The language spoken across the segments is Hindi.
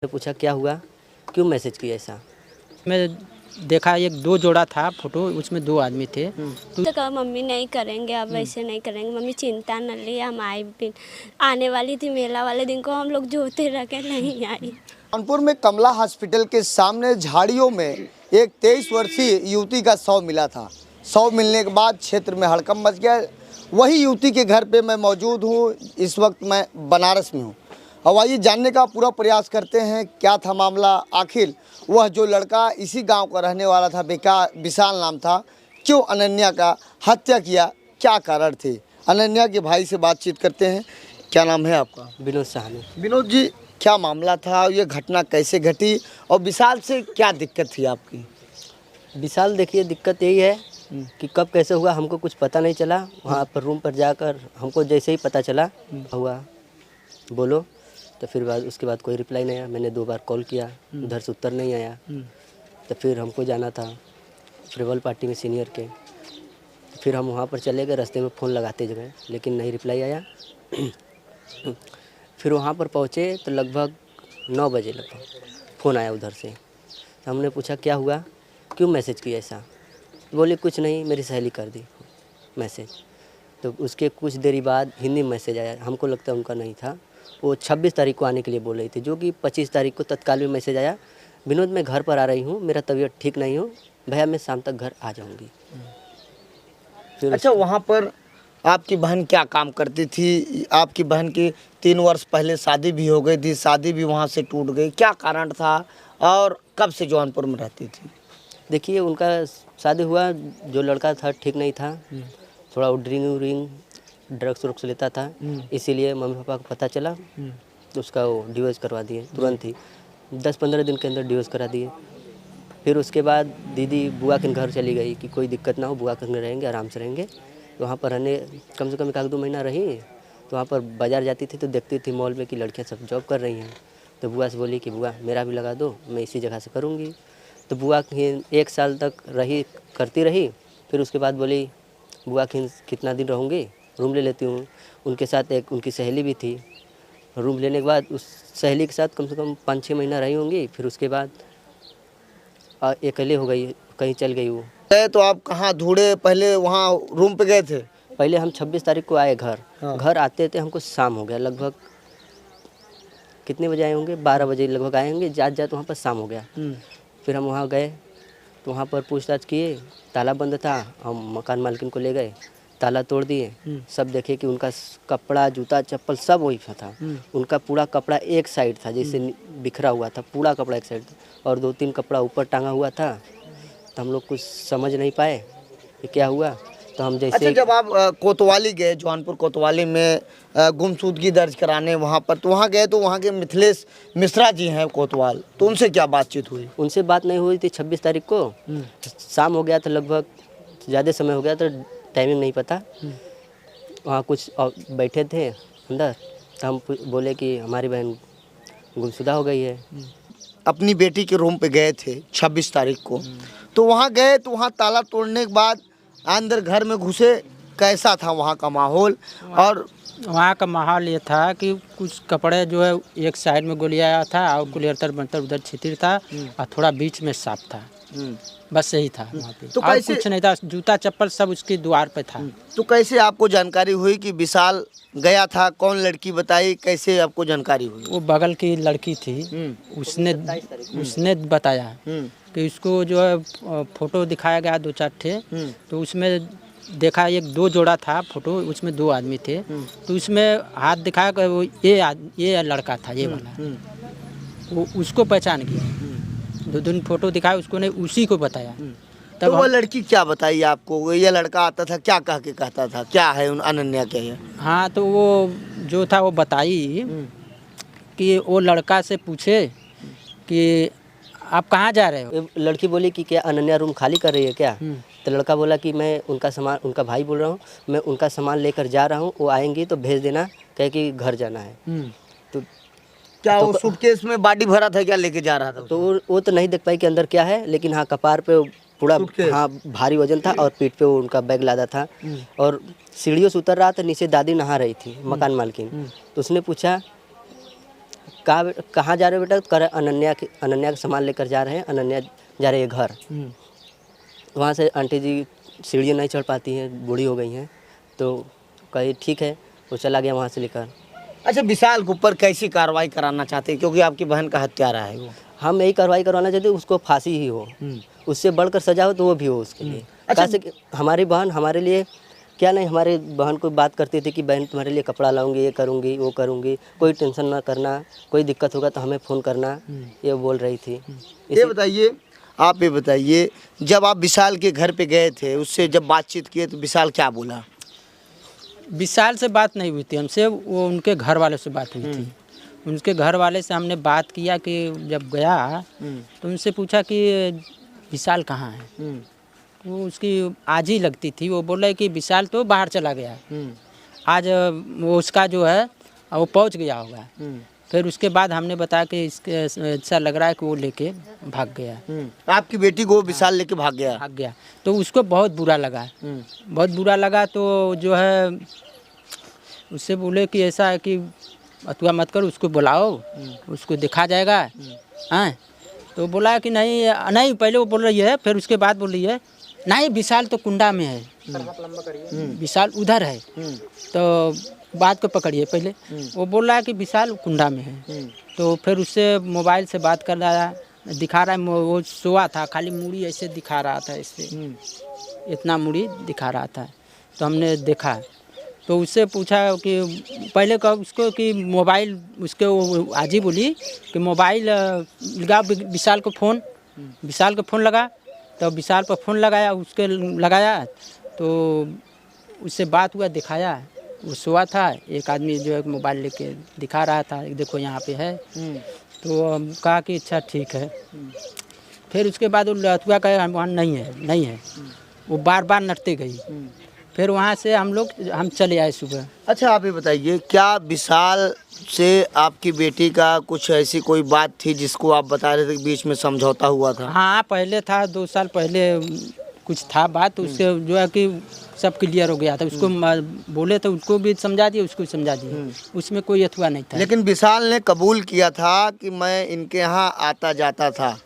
पूछा क्या हुआ, क्यों मैसेज किया ऐसा। मैं देखा एक दो जोड़ा था फोटो, उसमें दो आदमी थे। तो कहा मम्मी नहीं करेंगे, अब वैसे नहीं करेंगे मम्मी, चिंता न लिए, हम आए आने वाली थी मेला वाले दिन को, हम लोग जोते रखे नहीं आई। कानपुर में कमला हॉस्पिटल के सामने झाड़ियों में एक 23 वर्षीय युवती का शव मिला था। शव मिलने के बाद क्षेत्र में हड़कंप मच गया। वही युवती के घर पे मैं मौजूद हूँ। इस वक्त मैं बनारस में हूँ। अब आइए जानने का पूरा प्रयास करते हैं क्या था मामला। आखिर वह जो लड़का इसी गांव का रहने वाला था, विशाल नाम था, क्यों अनन्या का हत्या किया, क्या कारण थे। अनन्या के भाई से बातचीत करते हैं। क्या नाम है आपका? विनोद साहनी। विनोद जी, क्या मामला था, ये घटना कैसे घटी और विशाल से क्या दिक्कत थी आपकी? विशाल देखिए, दिक्कत यही है कि कब कैसे हुआ हमको कुछ पता नहीं चला। वहाँ पर रूम पर जाकर हमको जैसे ही पता चला हुआ बोलो, तो फिर उसके बाद कोई रिप्लाई नहीं आया। मैंने 2 बार कॉल किया, उधर से उत्तर नहीं आया। तो फिर हमको जाना था फ्रेवल पार्टी में सीनियर के, फिर हम वहाँ पर चले गए। रास्ते में फ़ोन लगाते गए लेकिन नहीं रिप्लाई आया। फिर वहाँ पर पहुँचे तो लगभग 9 बजे फ़ोन आया उधर से। तो हमने पूछा क्या हुआ, क्यों मैसेज किया ऐसा। बोले कुछ नहीं, मेरी सहेली कर दी मैसेज। तो उसके कुछ देरी बाद हिंदी मैसेज आया, हमको लगता है उनका नहीं था। वो 26 तारीख को आने के लिए बोल रही थी, जो कि 25 तारीख को तत्काल में मैसेज आया, विनोद मैं घर पर आ रही हूँ, मेरा तबीयत ठीक नहीं हो भैया, मैं शाम तक घर आ जाऊँगी। अच्छा, वहाँ पर आपकी बहन क्या काम करती थी? आपकी बहन की 3 वर्ष पहले शादी भी हो गई थी, शादी भी वहाँ से टूट गई, क्या कारण था और कब से जौनपुर में रहती थी? देखिए, उनका शादी हुआ, जो लड़का था ठीक नहीं था, थोड़ा ड्रिंक ड्रग्स व्रग्स लेता था, इसीलिए मम्मी पापा को पता चला तो उसका वो डिवोर्स करवा दिए तुरंत ही। 10-15 दिन के अंदर डिवोर्स करा दिए। फिर उसके बाद दीदी बुआ के घर चली गई कि कोई दिक्कत ना हो, बुआ के घर रहेंगे, आराम से रहेंगे। तो वहाँ पर रहने कम से कम 1-2 महीना रही। तो वहाँ पर बाज़ार जाती थी तो देखती थी मॉल में कि लड़कियाँ सब जॉब कर रही हैं। तो बुआ से बोली कि बुआ मेरा भी लगा दो, मैं इसी जगह से करूँगी। तो बुआ 1 साल तक करती रही। फिर उसके बाद बोली बुआ कितना दिन रहूँगी, रूम ले लेती हूँ। उनके साथ एक उनकी सहेली भी थी। रूम लेने के बाद उस सहेली के साथ कम से कम 5-6 महीना रही होंगी। फिर उसके बाद अकेले हो गई, कहीं चल गई वो। तो आप कहाँ ढूंढे? पहले वहाँ रूम पे गए थे? पहले हम 26 तारीख को आए घर। हाँ। घर आते थे हमको शाम हो गया, लगभग कितने बजे आए होंगे, 12 बजे लगभग आए होंगे। जाते वहाँ पर शाम हो गया। फिर हम वहाँ गए तो वहाँ पर पूछताछ किए, ताला बंद था। हम मकान मालकिन को ले गए, ताला तोड़ दिए। सब देखे कि उनका कपड़ा, जूता, चप्पल सब वही था। उनका पूरा कपड़ा एक साइड था, जैसे बिखरा हुआ था, पूरा कपड़ा एक साइड था और 2-3 कपड़ा ऊपर टांगा हुआ था। तो हम लोग कुछ समझ नहीं पाए कि क्या हुआ। तो हम जैसे अच्छा, जब आप कोतवाली गए, जौनपुर कोतवाली में गुमशुदगी दर्ज कराने वहाँ पर, तो वहाँ गए तो वहाँ के मिथिलेश मिश्रा जी हैं कोतवाल, तो उनसे क्या बातचीत हुई? उनसे बात नहीं हुई थी 26 तारीख को। शाम हो गया था, लगभग ज़्यादा समय हो गया तो टाइमिंग नहीं पता। वहाँ कुछ बैठे थे अंदर, तो हम बोले कि हमारी बहन गुमशुदा हो गई है। अपनी बेटी के रूम पे गए थे 26 तारीख को, तो वहाँ गए तो वहाँ ताला तोड़ने के बाद अंदर घर में घुसे, कैसा था वहाँ का माहौल? और वहाँ का माहौल ये था कि कुछ कपड़े जो है एक साइड में गोलियाया था और कुलेरतर बनतर उधर छितिर था और थोड़ा बीच में साफ था। बस यही था वहाँ पे। तो और कैसे कुछ नहीं था, जूता चप्पल सब उसके द्वार पे था। तो कैसे आपको जानकारी हुई कि विशाल गया था? कौन लड़की बताई, कैसे आपको जानकारी हुई? वो बगल की लड़की थी, उसने बताया कि उसको जो है फोटो दिखाया गया 2-4 ठे। तो उसमें देखा एक 2 जोड़ा था फोटो, उसमें 2 आदमी थे। तो उसमें हाथ दिखाया कि वो ये लड़का था, ये वाला। वो उसको पहचान गया। 2 दिन फोटो दिखाया उसको, नहीं उसी को बताया। तो वो लड़की क्या बताई आपको? ये लड़का आता था, क्या कह के कहता था, क्या है अनन्या क्या है? हाँ, तो वो जो था वो बताई कि वो लड़का से पूछे कि आप कहाँ जा रहे हो। लड़की बोली कि क्या अनन्या रूम खाली कर रही है क्या। तो लड़का बोला कि मैं उनका सामान, उनका भाई बोल रहा हूँ, मैं उनका सामान लेकर जा रहा हूँ, वो आएंगी तो भेज देना, कहे कि घर जाना है। तो क्या वो सूटकेस में बाडी भरा था, क्या लेके जा रहा था? तो वो तो नहीं देख पाई कि अंदर क्या है, लेकिन हाँ कपार पे पूरा हाँ भारी वजन था और पीठ पे वो उनका बैग लादा था। और सीढ़ियों से उतर रहा था, नीचे दादी नहा रही थी, मकान मालकिन। तो उसने पूछा कहाँ जा रहे हो बेटा? तो कह रहे अनन्या का सामान लेकर जा रहे हैं, अनन्या जा रही है घर। वहाँ से आंटी जी सीढ़ियाँ नहीं चढ़ पाती हैं, बूढ़ी हो गई हैं, तो कही ठीक है, वो चला गया वहाँ से लेकर। अच्छा, विशाल के ऊपर कैसी कार्रवाई कराना चाहते हैं, क्योंकि आपकी बहन का हत्यारा है वो? हम यही कार्रवाई करवाना चाहते हैं, उसको फांसी ही हो, उससे बढ़कर सजा हो तो वो भी हो उसके लिए। अच्छा। कैसे कि हमारी बहन हमारे लिए क्या नहीं, हमारी बहन को बात करती थी कि बहन तुम्हारे लिए कपड़ा लाऊंगी, ये करूंगी, वो करूंगी, कोई टेंशन ना करना, कोई दिक्कत होगा तो हमें फ़ोन करना, ये बोल रही थी। ये बताइए, आप ये बताइए, जब आप विशाल के घर पे गए थे, उससे जब बातचीत किए तो विशाल क्या बोला? विशाल से बात नहीं हुई थी हमसे, वो उनके घर वालों से बात हुई थी। उनके घर वाले से हमने बात किया कि जब गया तो उनसे पूछा कि विशाल कहाँ है। वो उसकी आज ही लगती थी, वो बोल रहे कि विशाल तो बाहर चला गया, आज वो उसका जो है वो पहुंच गया होगा। फिर उसके बाद हमने बताया कि इसके ऐसा लग रहा है कि वो लेके भाग गया। आपकी बेटी को विशाल लेके भाग गया? तो उसको बहुत बुरा लगा, बहुत बुरा लगा। तो जो है उससे बोले कि ऐसा है कि अथवा मत करो, उसको बुलाओ, उसको दिखा जाएगा। हाँ, तो बोला कि नहीं, पहले वो बोल रही है, फिर उसके बाद बोल रही है नहीं विशाल तो कुंडा में है, विशाल उधर है। तो बात को पकड़िए पहले। वो बोल रहा है कि विशाल कुंडा में है। तो फिर उससे मोबाइल से बात कर रहा है, दिखा रहा है, वो सोआ था, खाली मूड़ी ऐसे दिखा रहा था, इससे इतना मूड़ी दिखा रहा था। तो हमने देखा, तो उससे पूछा कि पहले कब उसको कि मोबाइल, उसके वो आज ही बोली कि मोबाइल लगा विशाल को फ़ोन, विशाल को फ़ोन लगा। तो विशाल पर फ़ोन लगाया, उसके लगाया तो उससे बात हुआ, दिखाया, वो सोआ था, एक आदमी जो है मोबाइल लेके दिखा रहा था, देखो यहाँ पे है। तो हम कहा कि अच्छा ठीक है। फिर उसके बाद वो लथुआ का वहाँ नहीं है, वो बार बार नटते गई। फिर वहाँ से हम चले आए सुबह। अच्छा, आप ये बताइए, क्या विशाल से आपकी बेटी का कुछ ऐसी कोई बात थी जिसको आप बता रहे थे कि बीच में समझौता हुआ था? हाँ, पहले था, 2 साल पहले कुछ था बात, उससे जो है कि सब क्लियर हो गया था। उसको बोले तो उसको भी समझा दिया, उसको समझा दिया, उसमें कोई अथवा नहीं था। लेकिन विशाल ने कबूल किया था कि मैं इनके यहाँ आता जाता था।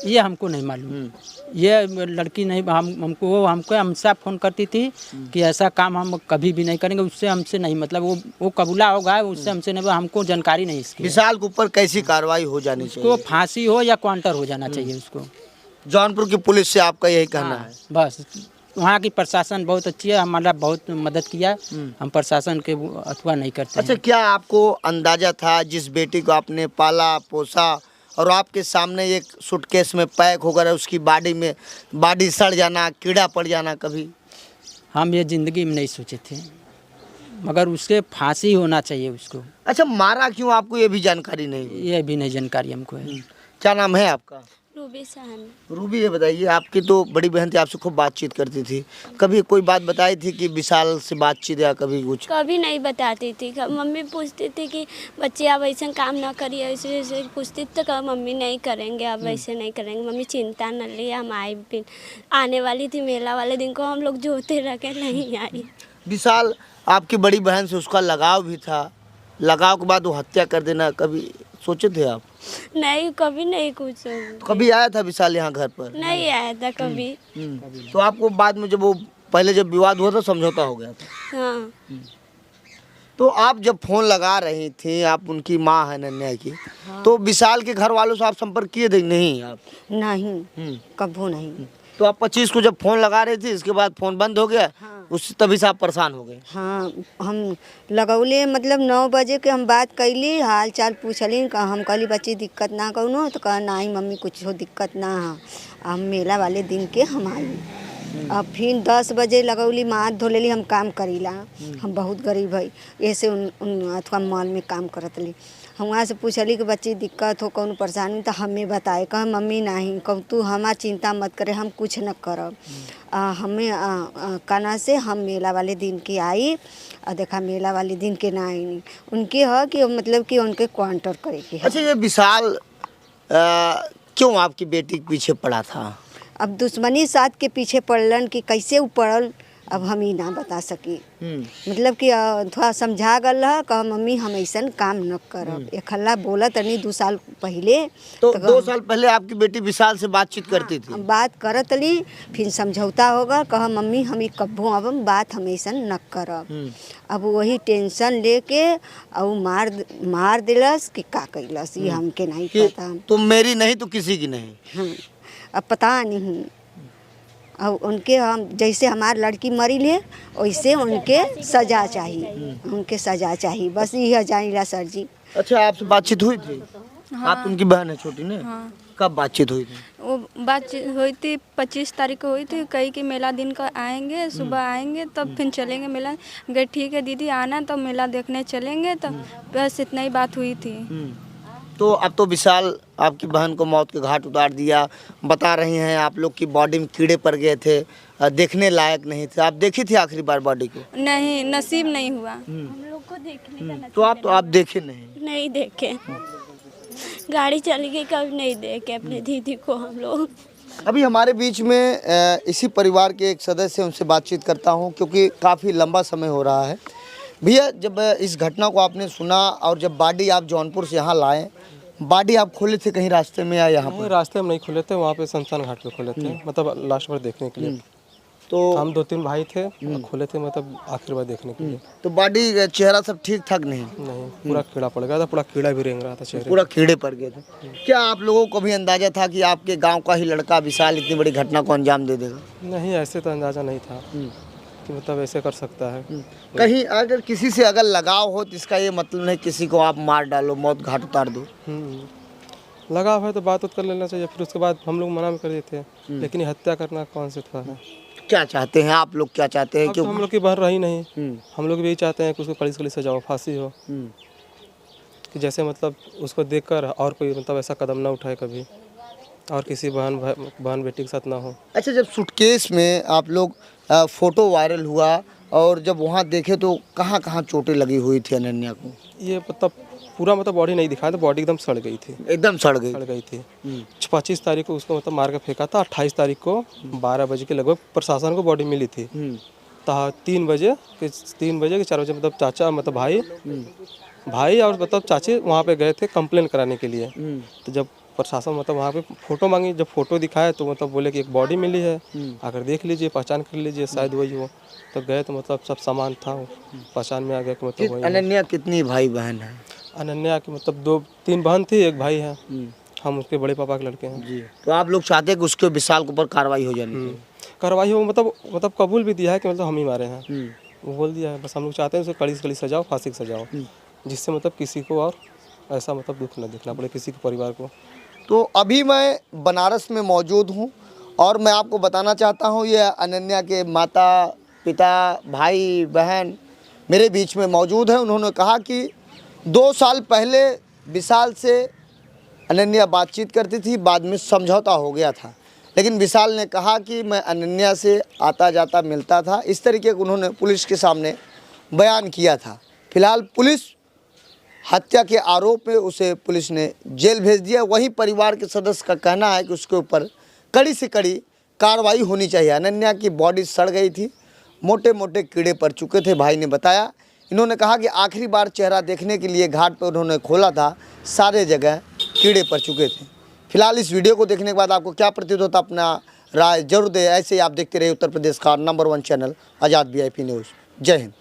ये हमको नहीं मालूम, ये लड़की नहीं, हमको हमसे फ़ोन करती थी कि ऐसा काम हम कभी भी नहीं करेंगे, उससे हमसे नहीं, मतलब वो कबूला होगा, उससे हमसे नहीं, हमको जानकारी नहीं इसकी। विशाल के ऊपर कैसी कार्रवाई हो जानी चाहिए? उसको फांसी हो या क्वार्टर हो जाना चाहिए उसको। जौनपुर की पुलिस से आपका यही कहना है? बस, वहाँ की प्रशासन बहुत अच्छी है, हमारा बहुत मदद किया, हम प्रशासन के अथवा नहीं करते। अच्छा, क्या आपको अंदाजा था जिस बेटी को आपने पाला पोसा और आपके सामने एक सूटकेस में पैक होकर उसकी बॉडी सड़ जाना, कीड़ा पड़ जाना, कभी? हम ये ज़िंदगी में नहीं सोचे थे, मगर उसके फांसी होना चाहिए उसको। अच्छा, मारा क्यों, आपको ये भी जानकारी नहीं? ये भी नहीं जानकारी हमको है। क्या नाम है आपका? रूबी सहन। रूबी, ये बताइए, आपकी तो बड़ी बहन थी, आपसे खूब बातचीत करती थी, कभी कोई बात बताई थी कि विशाल से बातचीत या कभी कुछ? कभी नहीं बताती थी। मम्मी पूछती थी कि बच्चे आप ऐसा काम ना करिए, ऐसे पूछती तो कहा मम्मी नहीं करेंगे, अब ऐसे नहीं करेंगे, मम्मी चिंता न लिए, हम आए भी आने वाली थी, मेला वाले दिन को हम लोग जोते रखे, नहीं आई। विशाल, आपकी बड़ी बहन से उसका लगाव भी था, लगाव के बाद वो हत्या कर देना, कभी सोचे थे आप? नहीं, कभी नहीं कुछ। तो कभी आया था विशाल यहाँ घर पर? नहीं आया था कभी। तो आपको बाद में जब वो पहले जब विवाद हुआ था समझौता हो गया था? हाँ। तो आप जब फोन लगा रही थी, आप उनकी माँ है अनन्या की, तो विशाल के घर वालों से आप संपर्क किए थे नहीं आप? नहीं, कभू नहीं। तो आप 25 को जब फोन लगा रही थी, इसके बाद फोन बंद हो गया? हाँ। उससे तभी से आप परेशान हो गए? हाँ, हम लगौले, मतलब 9 बजे के हम बात कैली, हाल चाल पूछली, हम कहली बच्ची दिक्कत ना कौनो, तो कहा नहीं मम्मी कुछ हो दिक्कत ना है, हम मेला वाले दिन के हम आई। अब फिर 10 बजे लगौली, माथ धो लेली, हम काम करीला, हम बहुत गरीब है, ऐसे उन अथवा मॉल में काम करत ली। हम वहाँ से पूछली कि बच्ची दिक्कत हो, कौन परेशानी, तो हमें बताए, कह मम्मी नहीं, कह तू हमार चिंता मत करे, हम कुछ न करब। हमें कना से हम मेला वाले दिन की आई, और देखा मेला वाले दिन के ना आई नहीं, उनके है कि मतलब कि उनके क्वार्टर करे के है। अच्छा, ये विशाल क्यों आपकी बेटी के पीछे पड़ा था? अब दुश्मनी साथ के पीछे पड़लन कि कैसे वो पड़ल, अब हम ही ना बता सकी। मतलब कि थोड़ा समझा गल रहा कह मम्मी हम ऐसा काम न करब। एक हल्ला बोला तनी 2 साल पहले। तो 2 साल पहले आपकी बेटी विशाल से बातचीत करती थी? बात करत ली, फिर समझौता होगा कह मम्मी हम ही कब्बो अब बात हम ऐसा न करब। अब वही टेंशन लेके और मार दिलस कि का कैलस ये हमके नहीं कि पता। तुम मेरी नहीं तो किसी की नहीं। अब पता नहीं। और उनके हम जैसे हमार लड़की मरी ले वैसे उनके सजा चाहिए, उनके सजा चाहिए, बस यही जानिला सर जी। अच्छा, आपसे बातचीत हुई थी? आप उनकी बहन है छोटी ने? हाँ। कब बातचीत हुई थी? वो बातचीत हुई थी 25 तारीख को हुई थी। कही कि मेला दिन का आएंगे, सुबह आएंगे तब फिर चलेंगे मेला। गए ठीक है दीदी आना तो मेला देखने चलेंगे, तो बस इतना ही बात हुई थी। तो अब तो विशाल आपकी बहन को मौत के घाट उतार दिया। बता रही हैं आप लोग की बॉडी में कीड़े पड़ गए थे, देखने लायक नहीं थे। आप देखी थी आखिरी बार बॉडी को? नहीं, नसीब नहीं हुआ। हम लोग को देखने का तो आप देखे नहीं? नहीं देखे, गाड़ी चली गई कभी नहीं देखे अपने दीदी को हम लोग। अभी हमारे बीच में इसी परिवार के एक सदस्य, उनसे बातचीत करता हूं क्योंकि काफ़ी लंबा समय हो रहा है। भैया, जब इस घटना को आपने सुना और जब बॉडी आप जौनपुर से यहाँ लाए, बॉडी आप खोले थे कहीं रास्ते में या यहाँ नहीं, पर? रास्ते में नहीं खोले थे, वहाँ पे शमशान घाट पे खोले थे, मतलब लास्ट बार देखने के लिए। तो हम 2-3 भाई थे, खोले थे मतलब आखिर बार देखने के लिए। तो बॉडी चेहरा सब ठीक ठाक नहीं? नहीं, पूरा कीड़ा पड़ गया था, पूरा कीड़ा भी रेंग रहा था चेहरे। पूरा कीड़े पड़ गए थे। क्या आप लोगों को भी अंदाजा था कि आपके गांव का ही लड़का विशाल इतनी बड़ी घटना को अंजाम दे देगा? नहीं, ऐसे तो अंदाजा नहीं था कि मतलब ऐसे कर सकता है। कहीं अगर किसी से अगर लगाव हो तो इसका ये मतलब नहीं किसी को आप मार डालो, मौत घाट उतार दो। लगाव है तो बात कर लेना चाहिए, फिर उसके बाद हम लोग मना भी कर देते हैं। लेकिन ये हत्या करना कौन से था है? क्या चाहते हैं आप लोग, क्या चाहते हैं? अब तो हम लोग की बहन रही नहीं, हम लोग भी यही चाहते हैं कि उसको कड़ी से कड़ी सजा हो, फांसी हो, कि जैसे मतलब उसको देखकर और कोई मतलब ऐसा कदम ना उठाए कभी, और किसी बहन बेटी के साथ ना हो। अच्छा, जब सूटकेस में आप लोग फोटो वायरल हुआ और जब वहाँ देखे तो कहाँ कहाँ चोटें लगी हुई थी अनन्या को? ये मतलब पूरा मतलब बॉडी नहीं दिखाया था, बॉडी एकदम सड़ गई थी, एकदम सड़ गई थी। 25 तारीख को उसको मतलब मार के फेंका था। 28 तारीख को 12 बजे के लगभग प्रशासन को बॉडी मिली थी। तो 3 बजे कि 4 बजे मतलब चाचा मतलब भाई और मतलब चाची वहाँ पे गए थे कंप्लेन कराने के लिए। तो जब प्रशासन मतलब वहाँ पे फोटो मांगी, जब फोटो दिखाया तो मतलब बोले कि एक बॉडी मिली है, अगर देख लीजिए, पहचान कर लीजिए, शायद वही हो। तो गए तो मतलब सब सामान था, पहचान में आ गया कि मतलब वही। अनन्या कितनी भाई बहन है? अनन्या की मतलब 2-3 बहन थी, एक भाई है। हम उसके बड़े पापा के लड़के हैं जी। तो आप लोग चाहते हैं कि उसके विशाल के ऊपर कार्रवाई हो जानी चाहिए? कार्रवाई हो, मतलब कबूल भी दिया है कि मतलब हम ही मारे हैं, वो बोल दिया है। बस हम लोग चाहते हैं उसे कड़ी से कड़ी सजाओ, फांसी की सजाओ, जिससे मतलब किसी को और ऐसा मतलब दुख न दिखना पड़े किसी के परिवार को। तो अभी मैं बनारस में मौजूद हूँ और मैं आपको बताना चाहता हूँ, ये अनन्या के माता पिता भाई बहन मेरे बीच में मौजूद हैं। उन्होंने कहा कि 2 साल पहले विशाल से अनन्या बातचीत करती थी, बाद में समझौता हो गया था, लेकिन विशाल ने कहा कि मैं अनन्या से आता जाता मिलता था। इस तरीके का उन्होंने पुलिस के सामने बयान किया था। फिलहाल पुलिस हत्या के आरोप में उसे पुलिस ने जेल भेज दिया। वहीं परिवार के सदस्य का कहना है कि उसके ऊपर कड़ी से कड़ी कार्रवाई होनी चाहिए। अनन्या की बॉडी सड़ गई थी, मोटे मोटे कीड़े पड़ चुके थे, भाई ने बताया। इन्होंने कहा कि आखिरी बार चेहरा देखने के लिए घाट पर उन्होंने खोला था, सारे जगह कीड़े पड़ चुके थे। फिलहाल इस वीडियो को देखने के बाद आपको क्या प्रतीत होता, अपना राय जरूर दें। ऐसे ही आप देखते रहिए उत्तर प्रदेश का नंबर 1 चैनल आज़ाद VIP न्यूज़। जय हिंद।